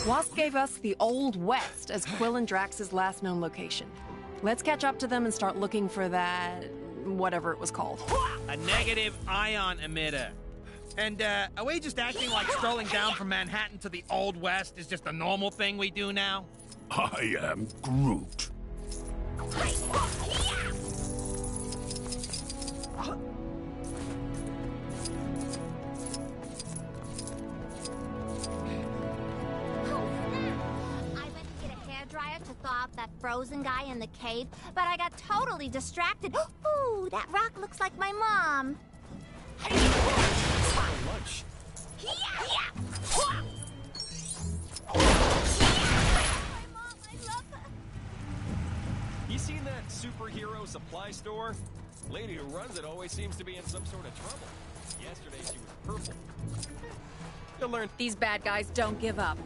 Wasp gave us the Old West as Quill and Drax's last known location. Let's catch up to them and start looking for that... whatever it was called. A negative ion emitter. And, are we just acting like strolling down from Manhattan to the Old West is just a normal thing we do now? I am Groot. That frozen guy in the cave, but I got totally distracted. Ooh, that rock looks like my mom. Lunch. My mom, I love her. You seen that superhero supply store? Lady who runs it always seems to be in some sort of trouble. Yesterday she was purple. You'll learn. These bad guys don't give up.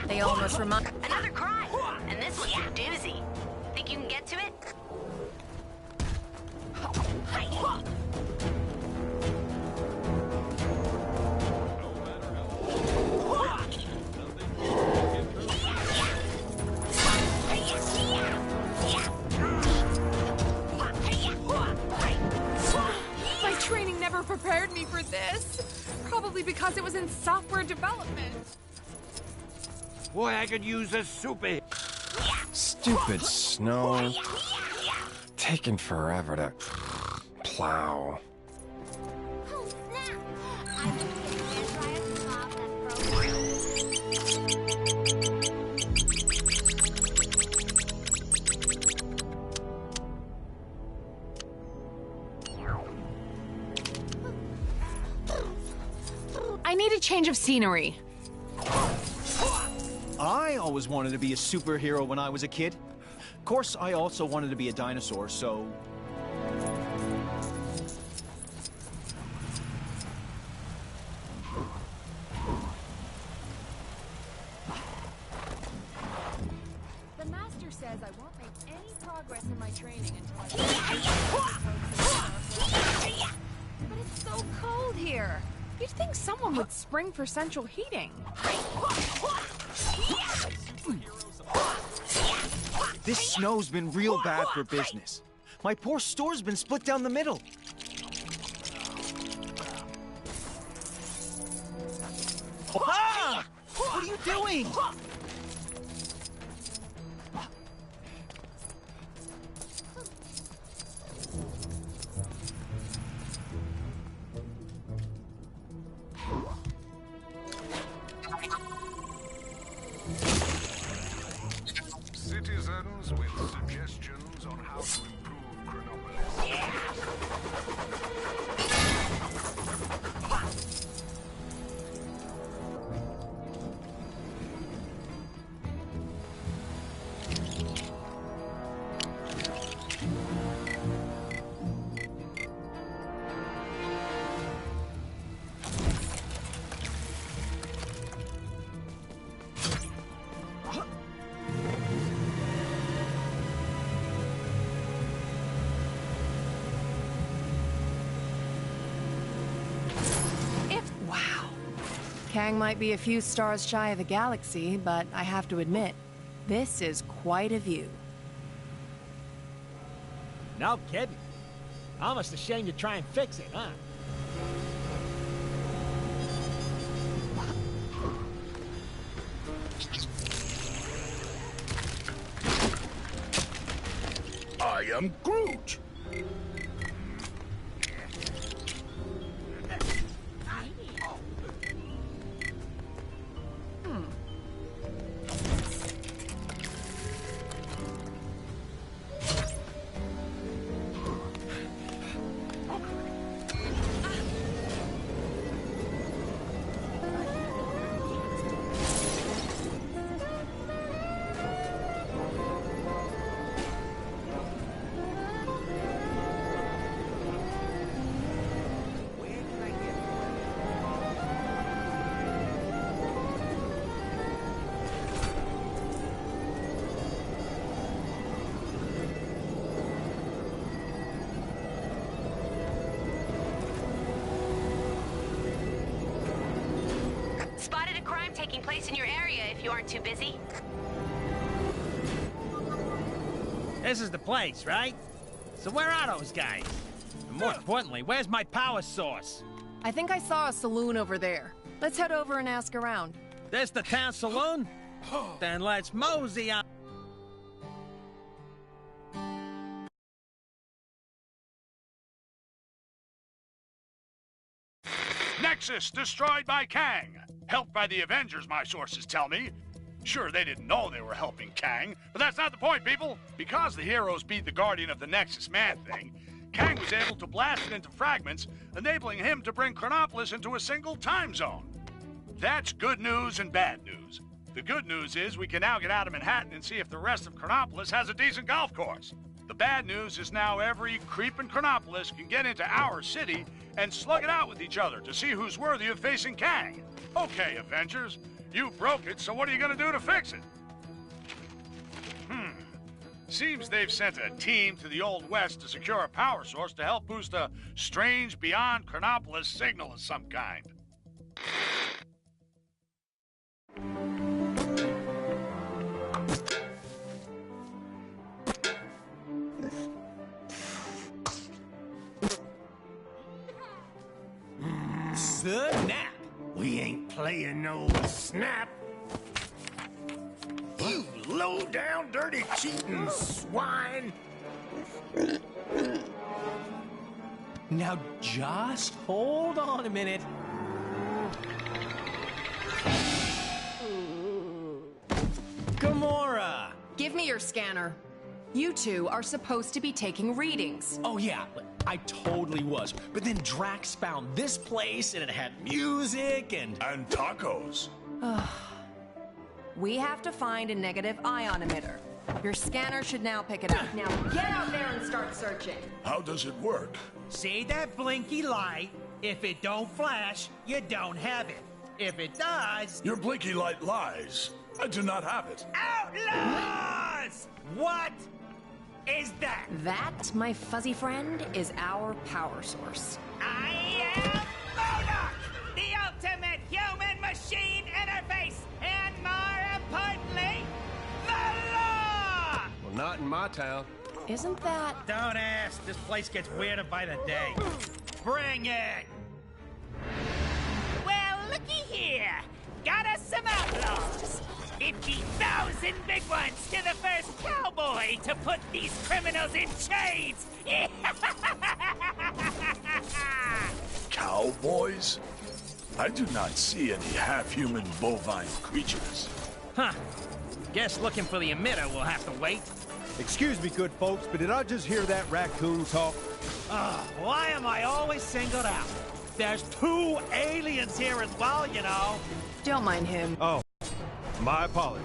They almost remind... Another cry! And this one's a doozy. Think you can get to it? My training never prepared me for this. Probably because it was in software development. Boy, I could use a super... Stupid snow. Taking forever to plow. Oh, snap! I went to get a hairdryer to stop that frozen. I need a change of scenery. I always wanted to be a superhero when I was a kid. Of course, I also wanted to be a dinosaur, so... The master says I won't make any progress in my training until I... But it's so cold here. You'd think someone would spring for central heating. This snow's been real bad for business. My poor store's been split down the middle. Ah! What are you doing? Citizens with suggestions on how to improve Chronopolis. Kang might be a few stars shy of the galaxy, but I have to admit, this is quite a view. No kidding. Almost ashamed to try and fix it, huh? am Groot. Spotted a crime taking place in your area if you aren't too busy. This is the place, right? So where are those guys? And more importantly, where's my power source? I think I saw a saloon over there. Let's head over and ask around. This the town saloon? Then let's mosey on. Nexus destroyed by Kang. Helped by the Avengers, my sources tell me. Sure, they didn't know they were helping Kang, but that's not the point, people. Because the heroes beat the Guardian of the Nexus Man-Thing, Kang was able to blast it into fragments, enabling him to bring Chronopolis into a single time zone. That's good news and bad news. The good news is we can now get out of Manhattan and see if the rest of Chronopolis has a decent golf course. The bad news is now every creep in Chronopolis can get into our city and slug it out with each other to see who's worthy of facing Kang. Okay, Avengers, you broke it, so what are you gonna do to fix it? Seems they've sent a team to the Old West to secure a power source to help boost a strange beyond Chronopolis signal of some kind. Snap! We ain't playing no snap. You low-down, dirty, cheating swine! Now just hold on a minute. Gamora! Give me your scanner. You two are supposed to be taking readings. Oh yeah, I totally was. But then Drax found this place and it had music and tacos. We have to find a negative ion emitter. Your scanner should now pick it up. Now get out there and start searching. How does it work? See that blinky light? If it don't flash, you don't have it. If it does... Your blinky light lies. I do not have it. Outlaws! What is that? That, my fuzzy friend, is our power source. I am MODOK, the ultimate human-machine interface, and more importantly, the law! Well, not in my town. Isn't that... Don't ask. This place gets weirder by the day. Bring it! Well, looky here. Got us some outlaws. 50,000 big ones to the first cowboy to put these criminals in chains. Cowboys? I do not see any half-human bovine creatures. Huh. Guess looking for the emitter will have to wait. Excuse me, good folks, but did I just hear that raccoon talk? Why am I always singled out? There's 2 aliens here as well, you know. Don't mind him. Oh, my apologies.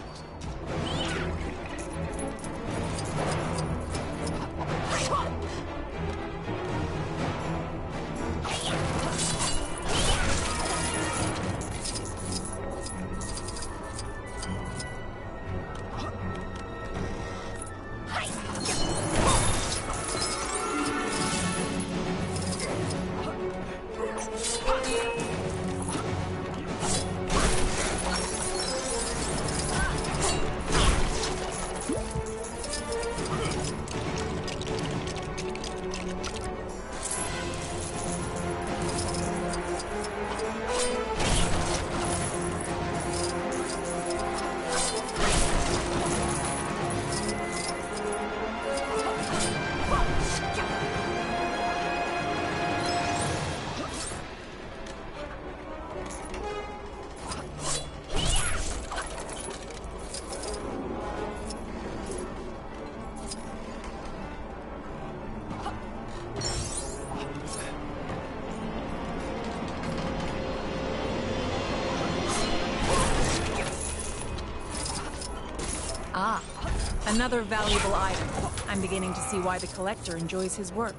Another valuable item. I'm beginning to see why the collector enjoys his work.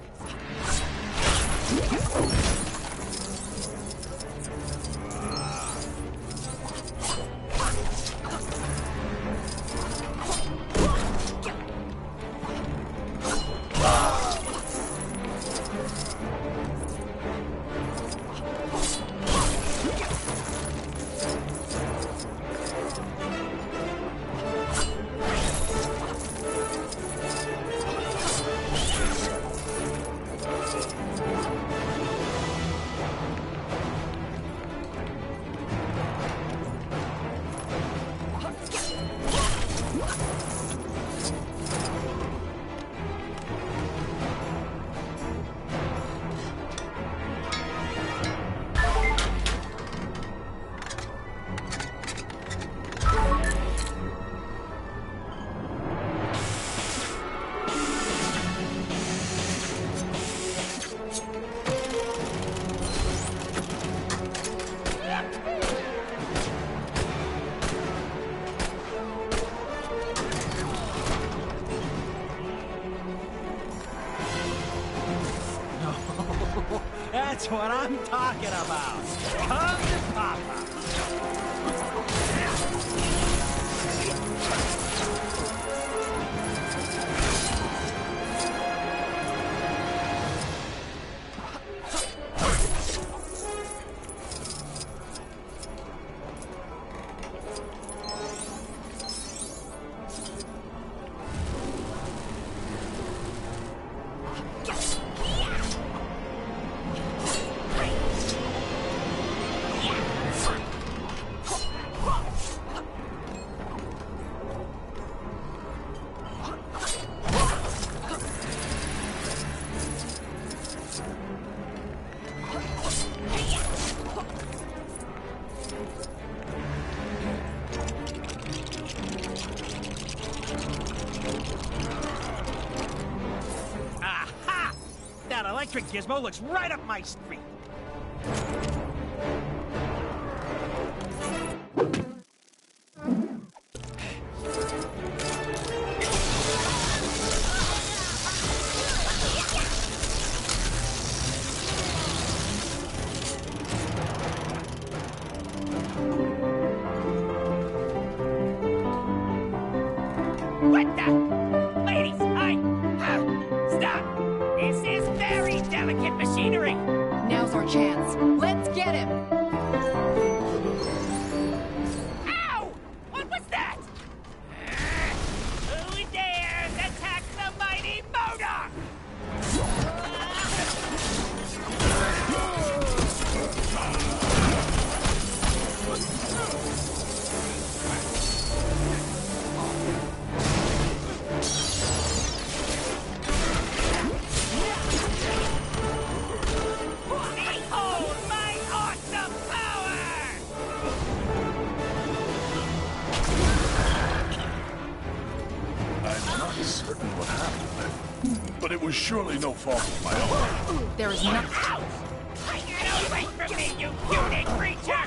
That's what I'm talking about. Come to Papa. Aha! That electric gizmo looks right up my street. What the? Ladies, stop! This is very delicate machinery. Now's our chance. Let's get him! Ow! What was that? Who dares attack the mighty motor? Behold my awesome power! I'm not certain what happened, but it was surely no fault of my own. There is nothing. Get away from me, you puny creature!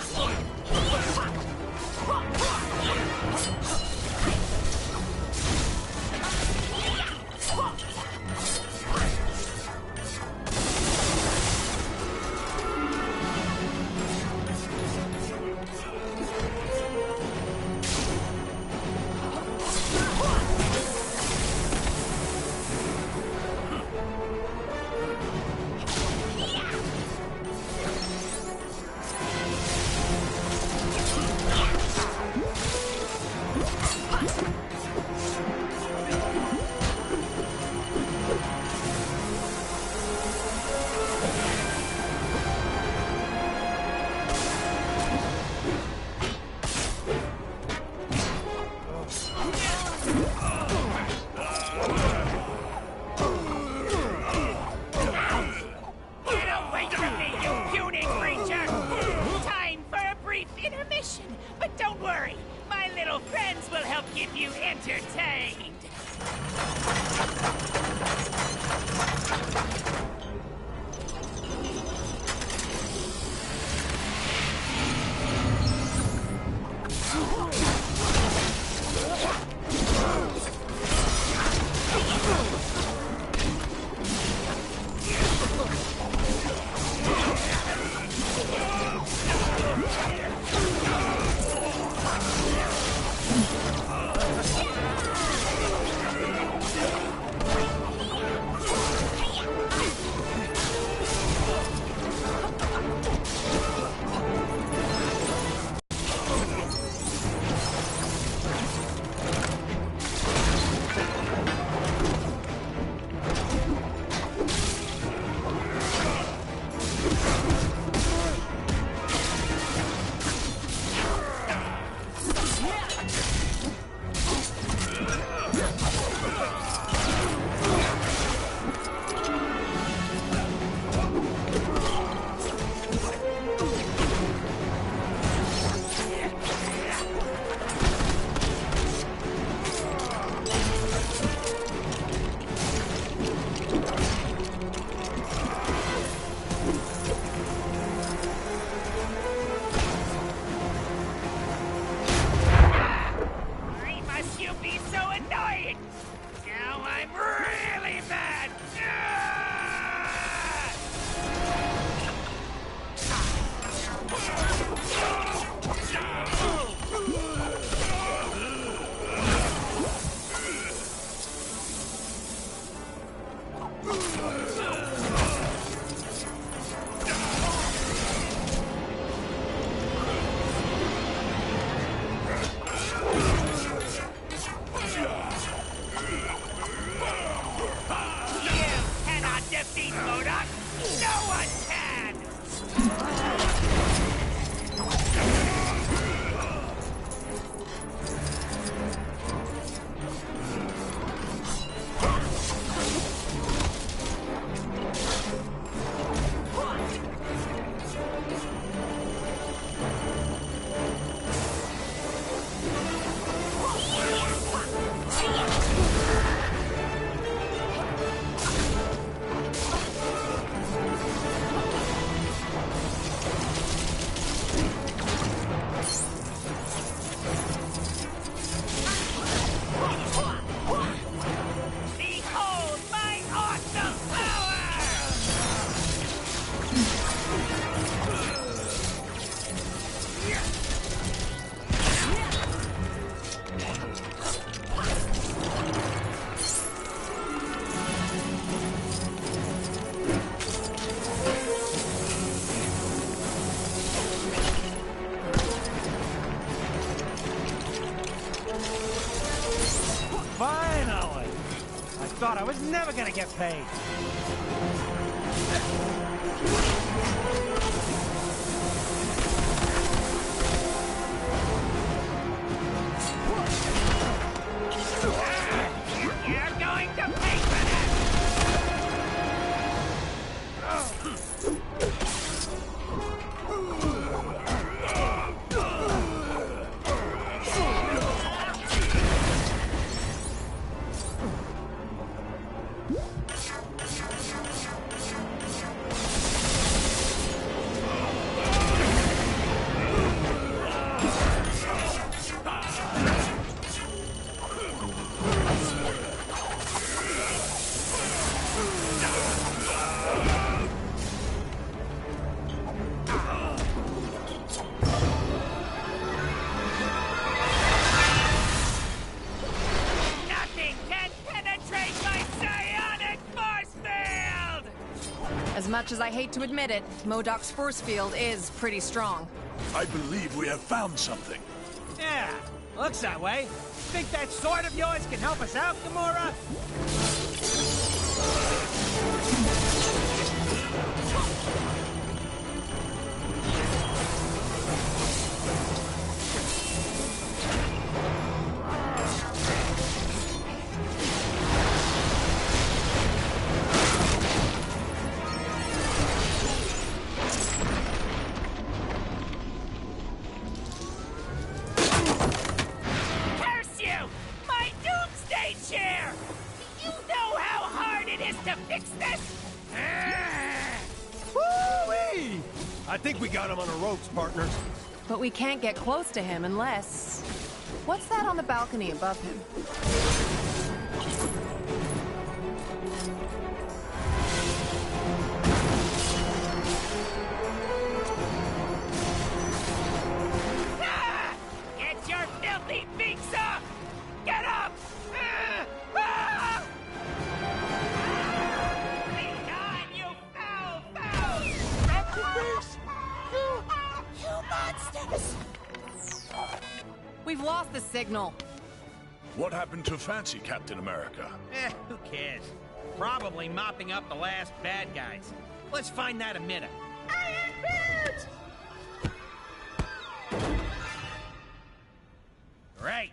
No one can! Behold my awesome power! Finally! I thought I was never gonna get paid. You're going to pay for that! Nothing can penetrate my psionic force field! As much as I hate to admit it, MODOK's force field is pretty strong. I believe we have found something. Yeah, looks that way. Think that sword of yours can help us out, Gamora? Curse you! My doomsday chair! Do you know how hard it is to fix this? Woo-wee! I think we got him on the ropes, partners. But we can't get close to him unless... What's that on the balcony above him? Ah! Get your filthy beaks off! Get up! Ah! Be gone, you foul, foul! You monsters! We've lost the signal. What happened to Fancy Captain America? Who cares? Probably mopping up the last bad guys. Let's find that emitter. Iron Boot! Great.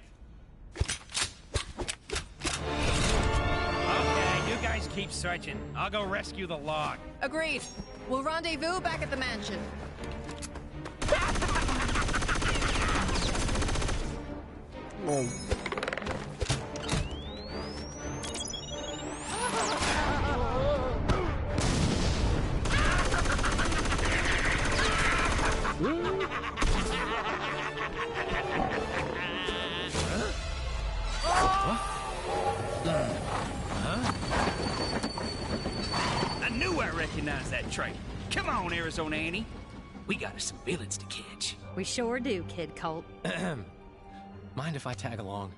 Okay, you guys keep searching. I'll go rescue the log. Agreed. We'll rendezvous back at the mansion. I knew I recognized that trait. Come on, Arizona Annie. We got us some villains to catch. We sure do, Kid Colt. Mind if I tag along?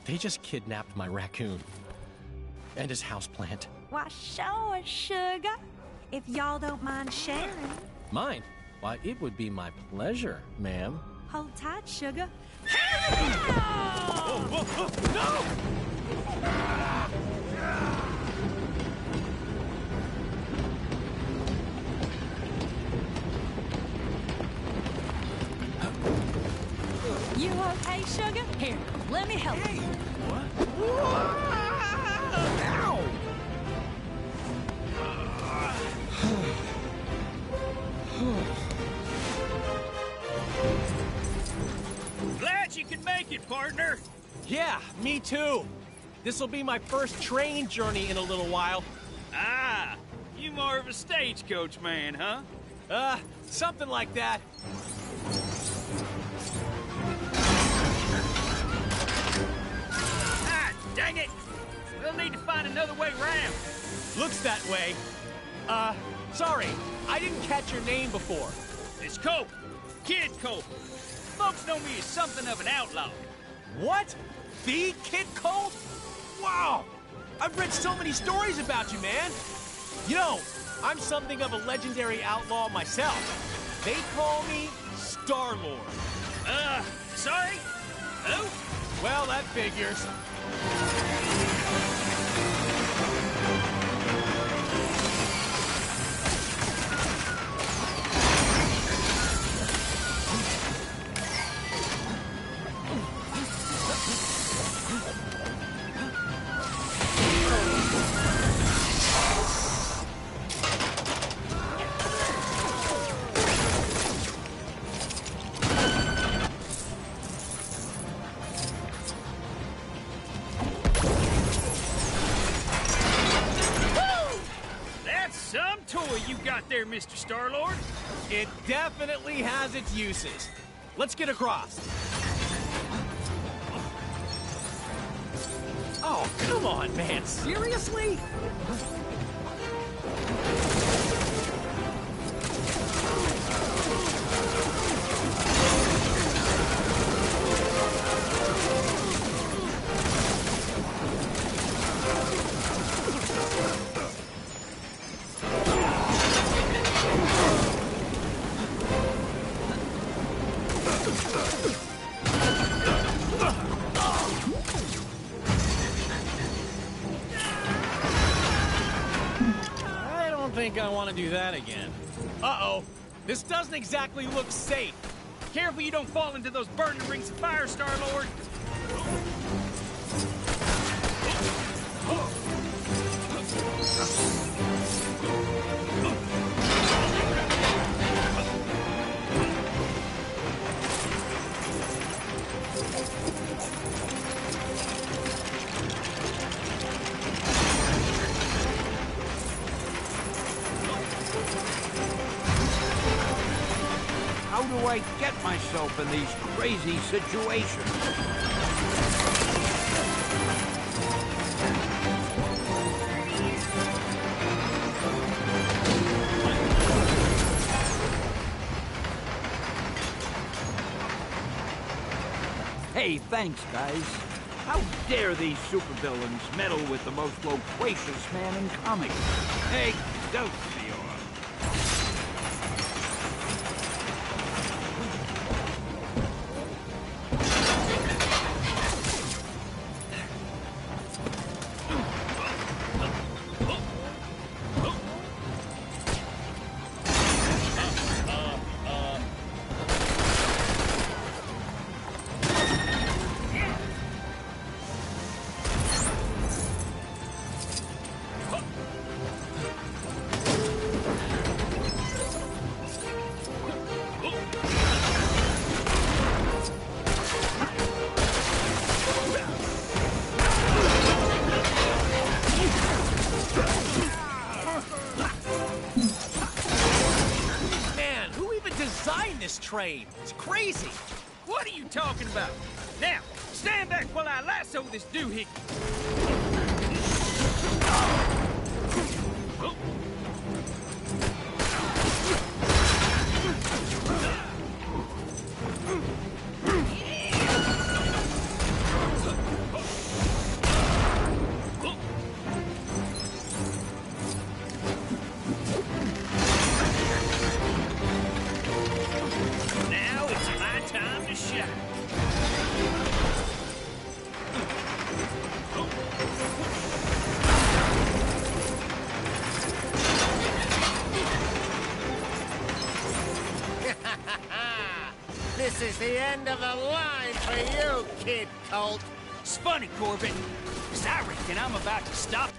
They just kidnapped my raccoon. And his houseplant. Why, sure, sugar. If y'all don't mind sharing. Mine? Why, it would be my pleasure, ma'am. Hold tight, sugar. No! sugar? Here, let me help you. Glad you could make it, partner. Yeah, me too. This'll be my first train journey in a little while. Ah, you more of a stagecoach man, huh? Something like that. Ah, dang it! We'll need to find another way round. Looks that way. Sorry, I didn't catch your name before. It's Cope. Kid Cope. Folks know me as something of an outlaw. What? The Kid Colt? Wow! I've read so many stories about you, man. You know, I'm something of a legendary outlaw myself. They call me Star-Lord. Sorry? Who? Well, that figures. You got there, Mr. Star-Lord? It definitely has its uses. Let's get across. Oh, come on, man. Seriously? I want to do that again. Uh-oh. This doesn't exactly look safe. Careful you don't fall into those burning rings of fire, Star-Lord. How do I get myself in these crazy situations? Hey, thanks, guys. How dare these supervillains meddle with the most loquacious man in comics? Excelsior! Train. It's crazy. What are you talking about? Now, stand back while I lasso this doohickey. This is the end of the line, for you, Kid Colt. It's funny, Corbin, 'cause I reckon I'm about to stop.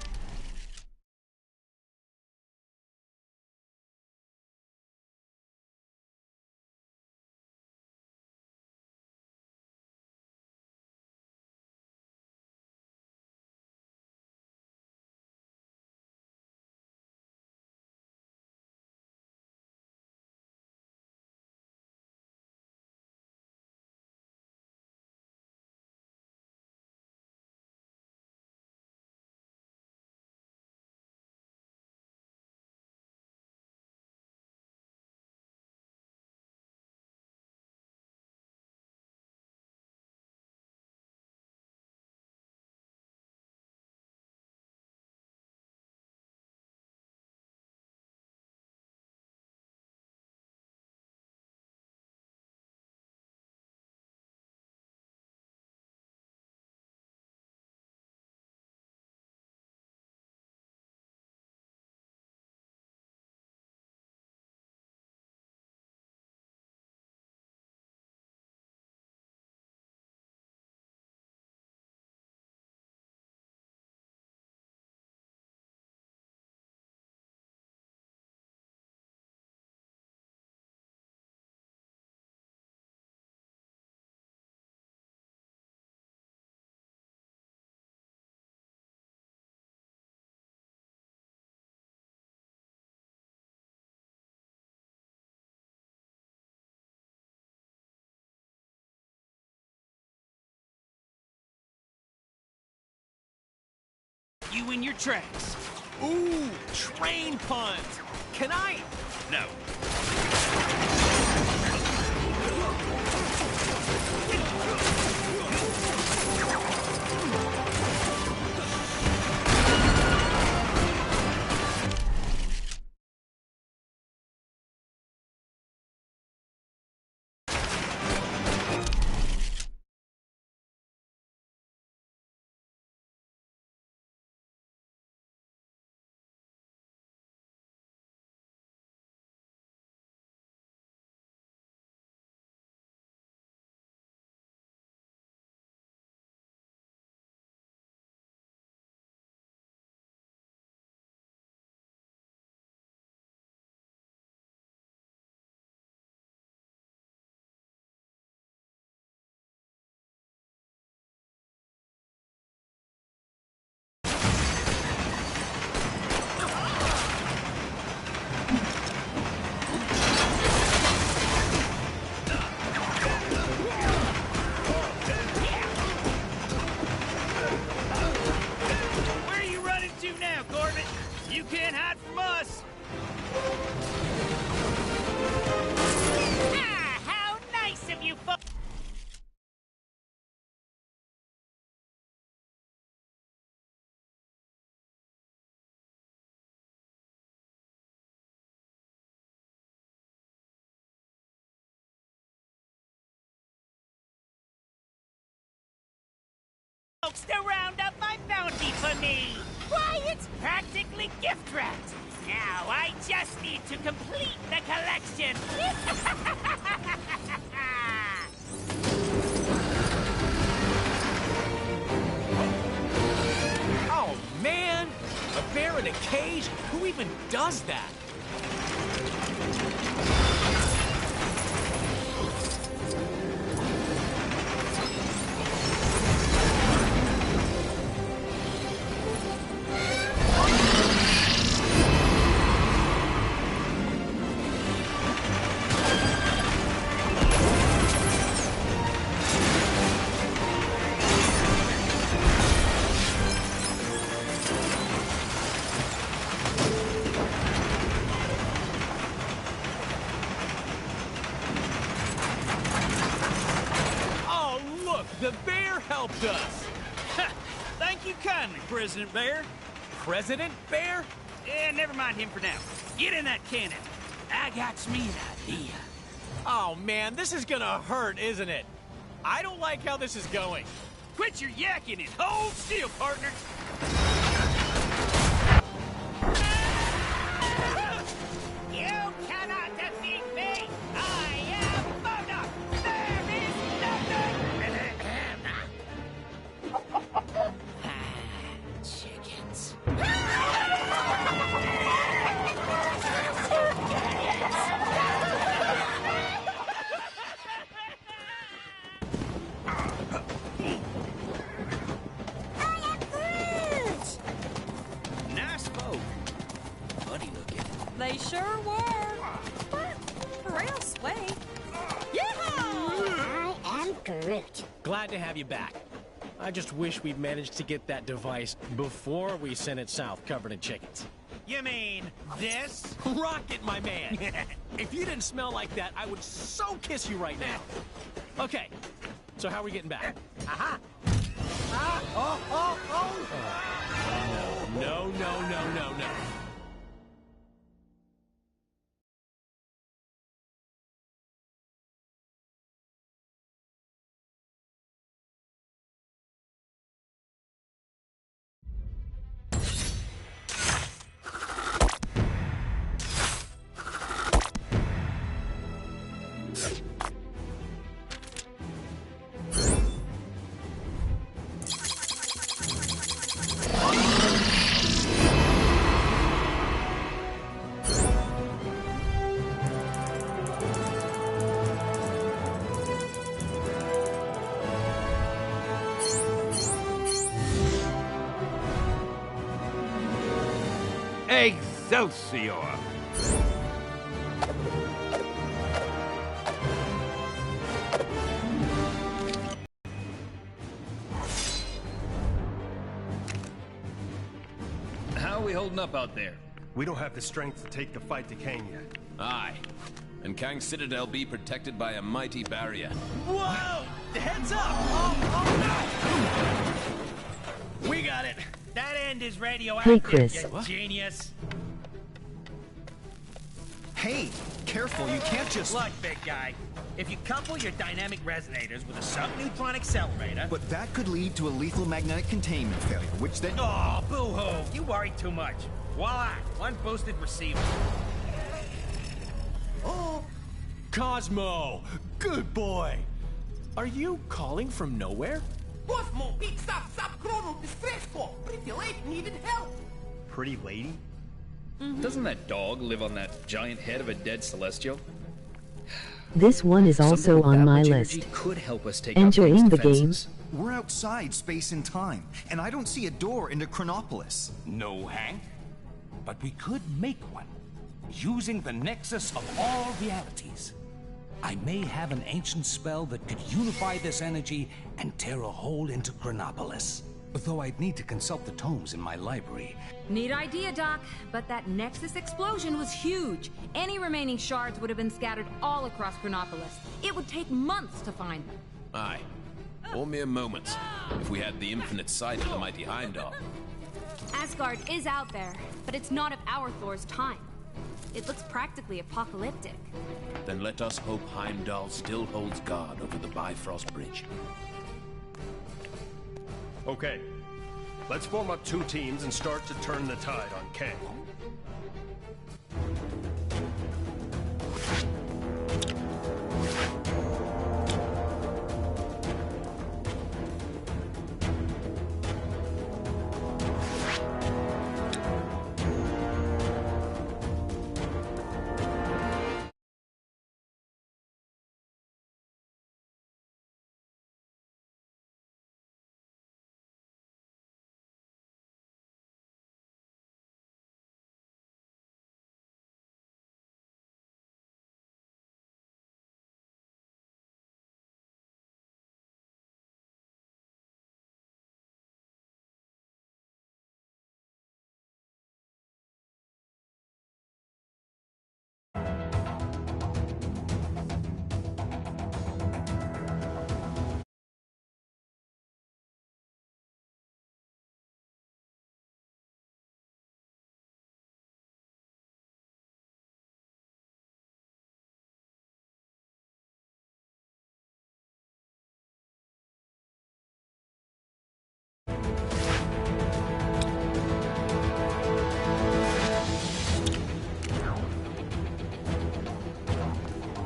You in your tracks. Ooh, train puns. Can I? No. Where are you running to now, Corbin? You can't hide from us. Ah, how nice of you folks. To round up my bounty for me. Why, it's practically gift wrapped. Now I just need to complete the collection. Oh, man. A bear in a cage? Who even does that? The bear helped us! Thank you kindly, President Bear. President Bear? Yeah, never mind him for now. Get in that cannon. I got me an idea. Oh, man, this is gonna hurt, isn't it? I don't like how this is going. Quit your yakking and hold still, partner. You cannot defeat me! I am Murdoch! There is nothing! They sure were. But real sweet. Yeehaw! I am Groot. Glad to have you back. I just wish we'd managed to get that device before we sent it south covered in chickens. You mean this? Rocket, my man! If you didn't smell like that, I would so kiss you right now. Okay, so how are we getting back? Aha! No. Excelsior! How are we holding up out there? We don't have the strength to take the fight to Kang yet. Aye. And Kang's Citadel be protected by a mighty barrier. Whoa! Heads up! Oh, no! We got it! That end is radioactive, Hey, Chris. you genius. Hey, careful, you can't just... Look, big guy. If you couple your dynamic resonators with a subneutron accelerator... But that could lead to a lethal magnetic containment failure, which then... Oh, boo-hoo! You worry too much. Voila! One boosted receiver. Oh! Cosmo! Good boy! Are you calling from nowhere? Cosmo, pizza, chrono, fresco. Pretty late, needed help. Pretty lady? Doesn't that dog live on that giant head of a dead celestial? This one is also on my list. Could help us take Enjoying the game? We're outside space and time, and I don't see a door into Chronopolis. No, Hank. But we could make one, using the nexus of all realities. I may have an ancient spell that could unify this energy and tear a hole into Chronopolis. Though I'd need to consult the tomes in my library. Neat idea, Doc, but that Nexus explosion was huge. Any remaining shards would have been scattered all across Chronopolis. It would take months to find them. Aye. Or mere moments, if we had the infinite sight of the mighty Heimdall. Asgard is out there, but it's not of our Thor's time. It looks practically apocalyptic. Then let us hope Heimdall still holds guard over the Bifrost Bridge. Okay. Let's form up 2 teams and start to turn the tide on Kang.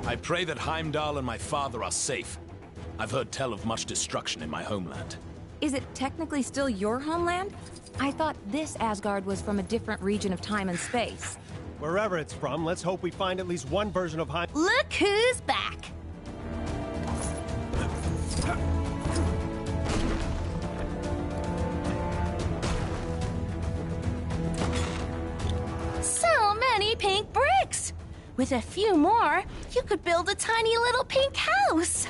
I pray that Heimdall and my father are safe. I've heard tell of much destruction in my homeland. Is it technically still your homeland? I thought this Asgard was from a different region of time and space. Wherever it's from, let's hope we find at least one version of Heimdall. Look who's back! So many pink bricks. With a few more, you could build a tiny little pink house.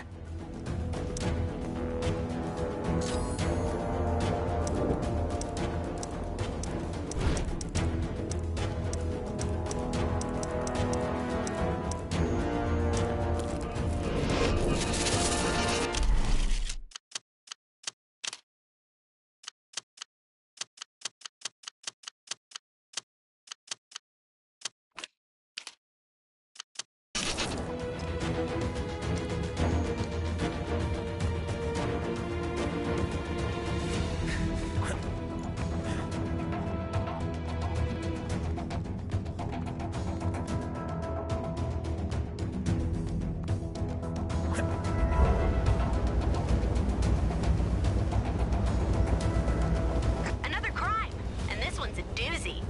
Another crime, and this one's a doozy.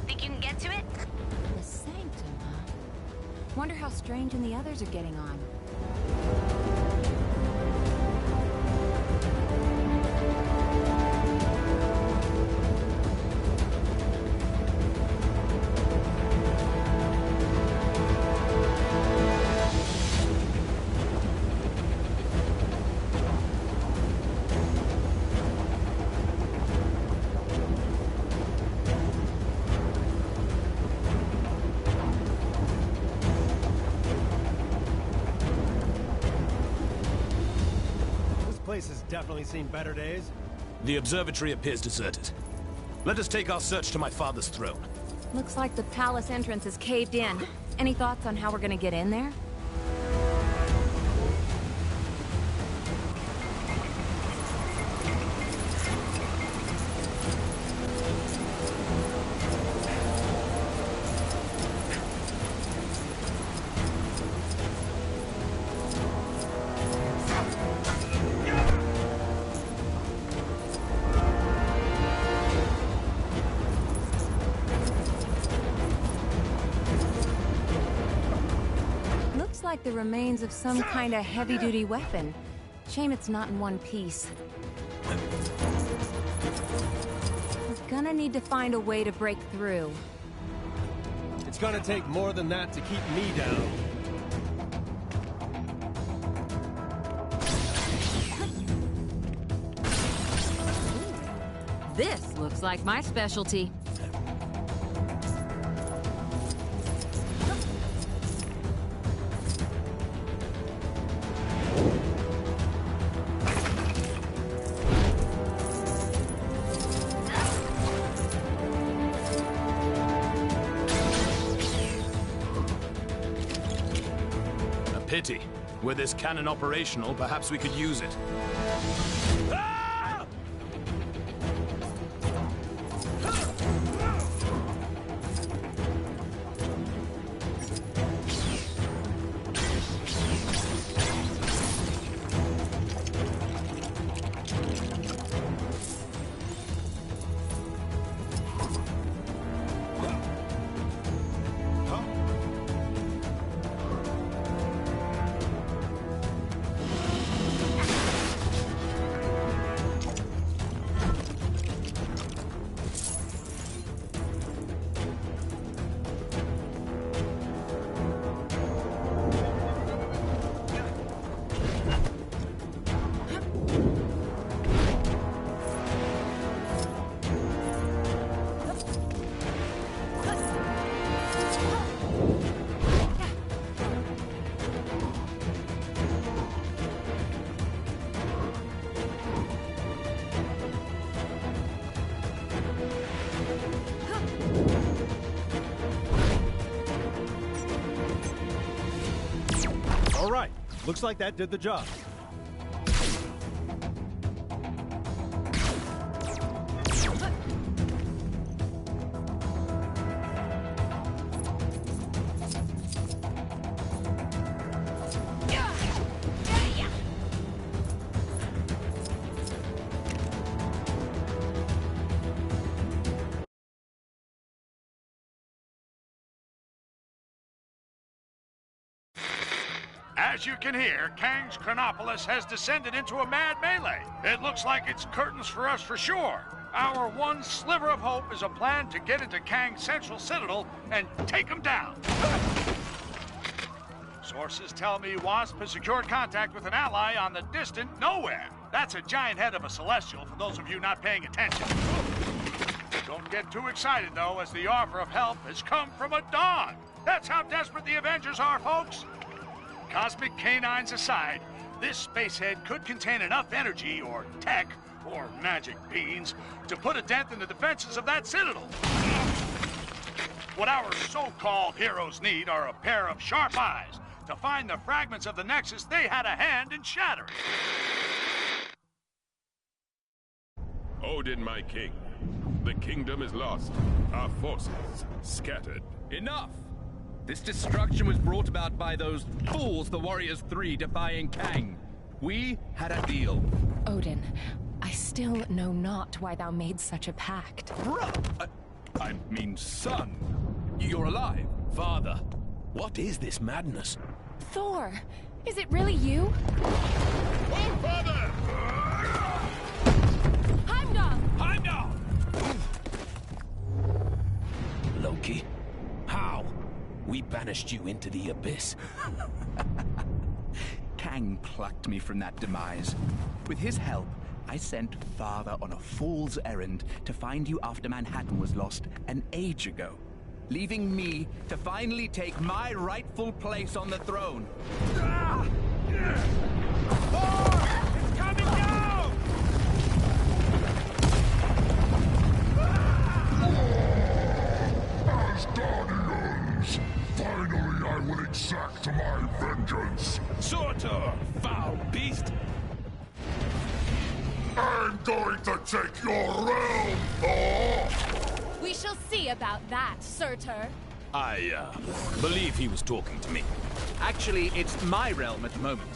Think you can get to it? The Sanctum, huh? Wonder how Strange and the others are getting on. This place has definitely seen better days. The observatory appears deserted. Let us take our search to my father's throne. Looks like the palace entrance is caved in. Any thoughts on how we're gonna get in there? Looks like the remains of some kind of heavy-duty weapon. Shame it's not in one piece. We're gonna need to find a way to break through. It's gonna take more than that to keep me down. This looks like my specialty. A pity. Were this cannon operational, perhaps we could use it. All right, looks like that did the job. As you can hear, Kang's Chronopolis has descended into a mad melee. It looks like it's curtains for us for sure. Our one sliver of hope is a plan to get into Kang's central citadel and take him down. Sources tell me Wasp has secured contact with an ally on the distant Nowhere. That's a giant head of a Celestial, for those of you not paying attention. Don't get too excited, though, as the offer of help has come from a dog. That's how desperate the Avengers are, folks. Cosmic canines aside, this spacehead could contain enough energy or tech or magic beans to put a dent in the defenses of that citadel. What our so-called heroes need are a pair of sharp eyes to find the fragments of the Nexus they had a hand in shattering. Odin, my king. The kingdom is lost. Our forces scattered. Enough! This destruction was brought about by those fools, the Warriors 3, defying Kang. We had a deal. Odin, I still know not why thou made such a pact. Bruh! I mean, son. You're alive. Father, what is this madness? Thor, is it really you? Oh, father! Heimdall! Heimdall! Loki, how? We banished you into the abyss. Kang plucked me from that demise. With his help, I sent Father on a fool's errand to find you after Manhattan was lost an age ago, leaving me to finally take my rightful place on the throne. Thor! It's coming down! As Guardians, finally I will exact my vengeance. Surtur, foul beast! I'm going to take your realm, Thor! We shall see about that, Surtur. I, believe he was talking to me. Actually, it's my realm at the moment.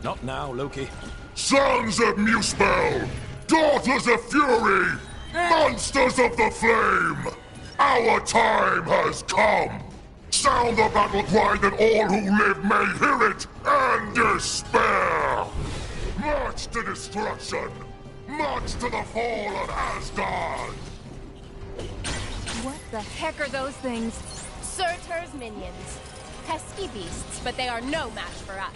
Not now, Loki. Sons of Muspel! Daughters of Fury! Monsters of the Flame! Our time has come! Sound the battle cry that all who live may hear it and despair! March to destruction! March to the fall of Asgard! What the heck are those things? Surtur's minions. Pesky beasts, but they are no match for us.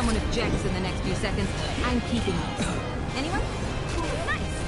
someone objects in the next few seconds, I'm keeping this. Anyone? Nice.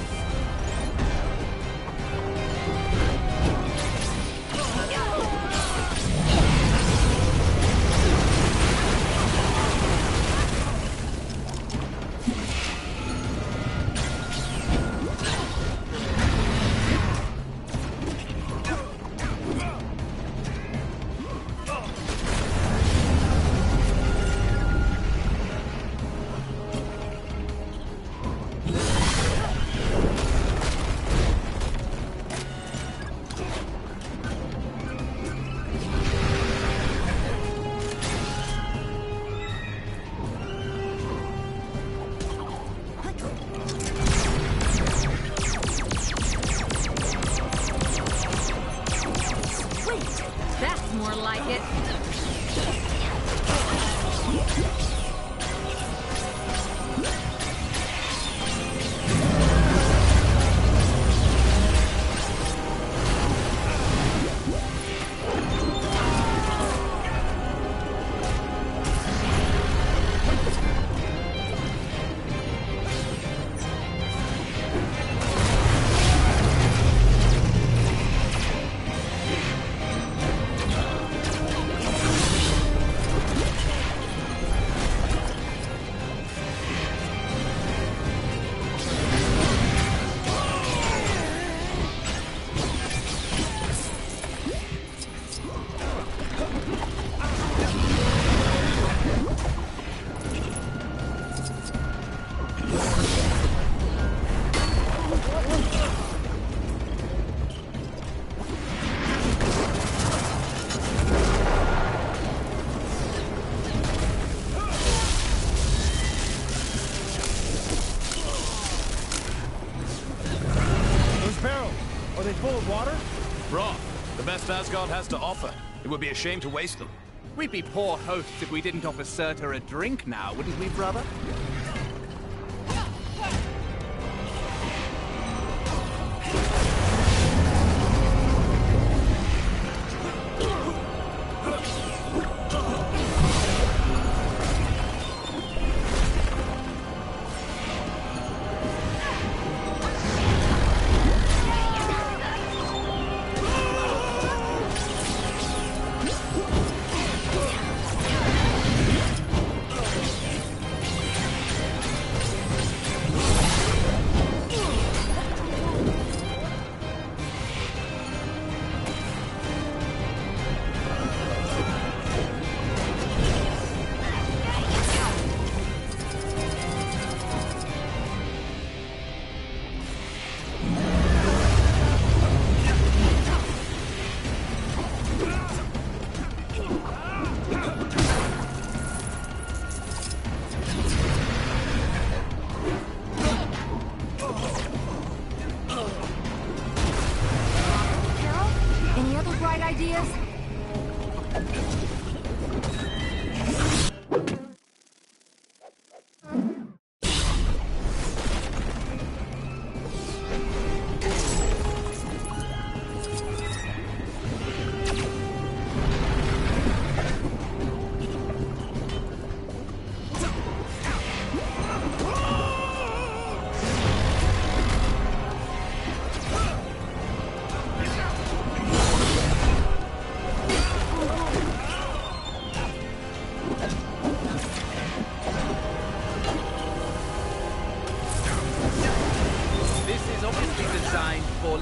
best Asgard has to offer. It would be a shame to waste them. We'd be poor hosts if we didn't offer Surtur a drink now, wouldn't we, brother?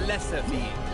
Lesser beings.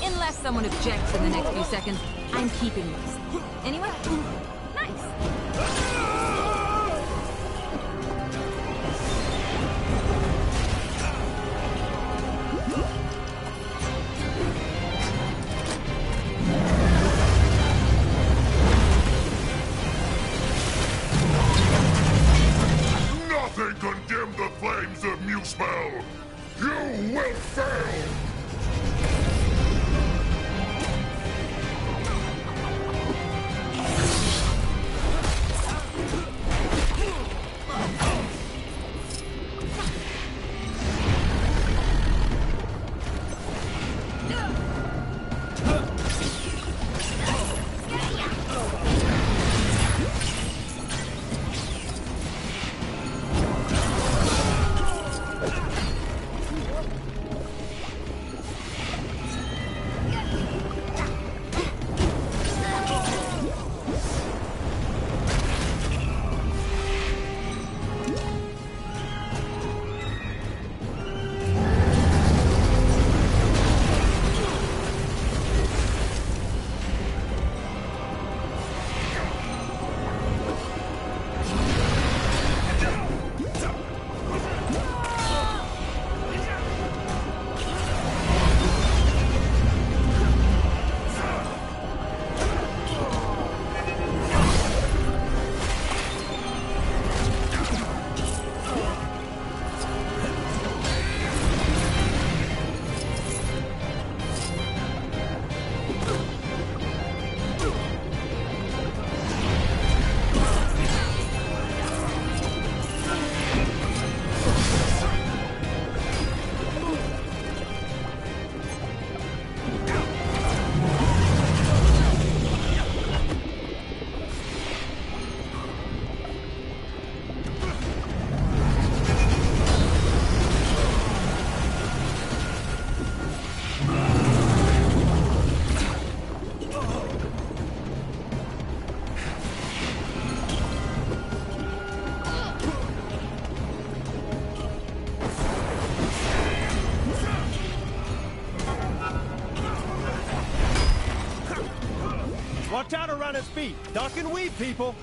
Unless someone objects in the next few seconds, I'm keeping this. Anyway, nice. Nothing can dim the flames of Muspel! You will fail! Watch out around his feet! Duck and weave, people!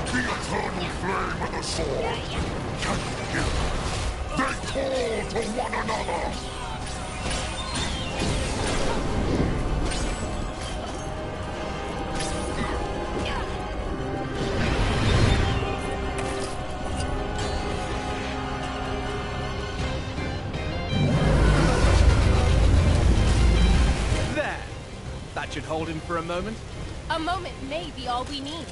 The eternal flame of the sword! Can you hear them? They call to one another! That should hold him for a moment. A moment may be all we need.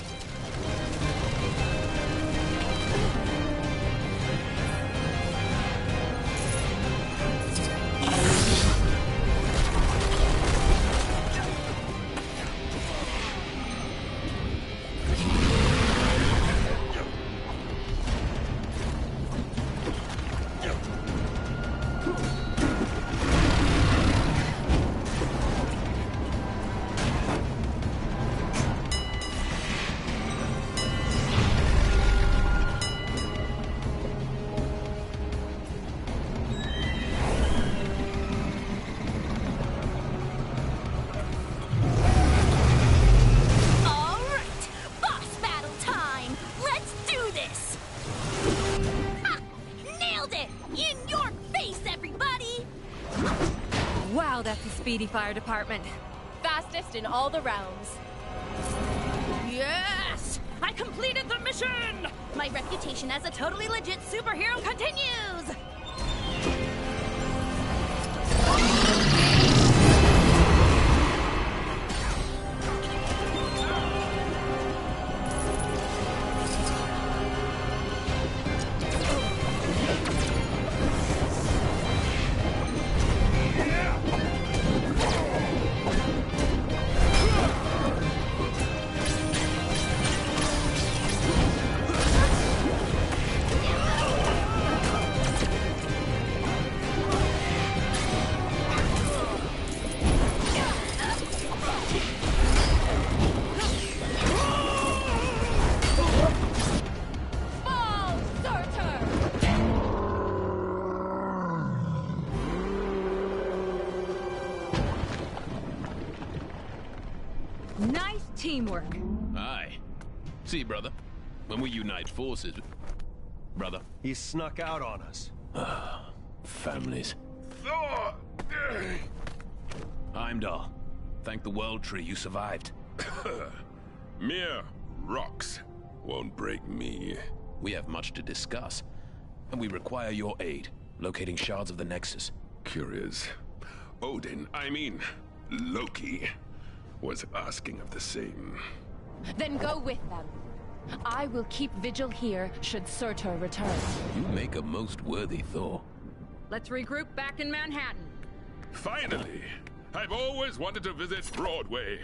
Wow, that's a speedy fire department. Fastest in all the realms. Yes! I completed the mission! My reputation as a totally legit superhero continues! Nice teamwork. Aye. See, brother, when we unite forces... Brother. He snuck out on us. Families. Heimdall, thank the World Tree you survived. Mere rocks won't break me. We have much to discuss, and we require your aid, locating shards of the Nexus. Curious. Odin, I mean, Loki, was asking of the same. Then go with them. I will keep vigil here should Surtur return. You make a most worthy Thor. Let's regroup back in Manhattan. Finally! I've always wanted to visit Broadway.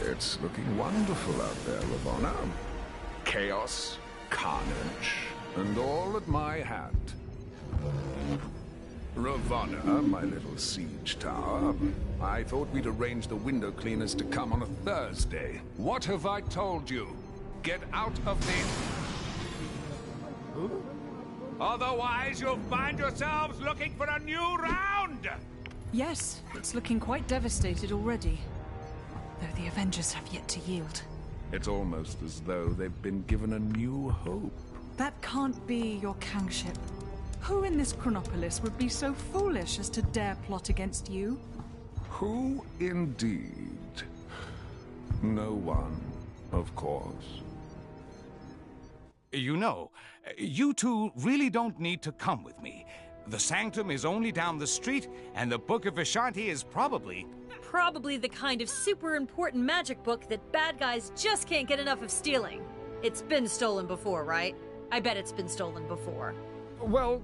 It's looking wonderful out there, Ravonna. Chaos, carnage, and all at my hand. Ravonna, my little siege tower, I thought we'd arrange the window cleaners to come on a Thursday. What have I told you? Get out of the... Otherwise, you'll find yourselves looking for a new round! Yes, it's looking quite devastated already. Though the Avengers have yet to yield. It's almost as though they've been given a new hope. That can't be your kingship. Who in this Chronopolis would be so foolish as to dare plot against you? Who indeed? No one, of course. You know, you two really don't need to come with me. The Sanctum is only down the street, and the Book of Vishanti is probably the kind of super important magic book that bad guys just can't get enough of stealing. It's been stolen before, right? I bet it's been stolen before. Well,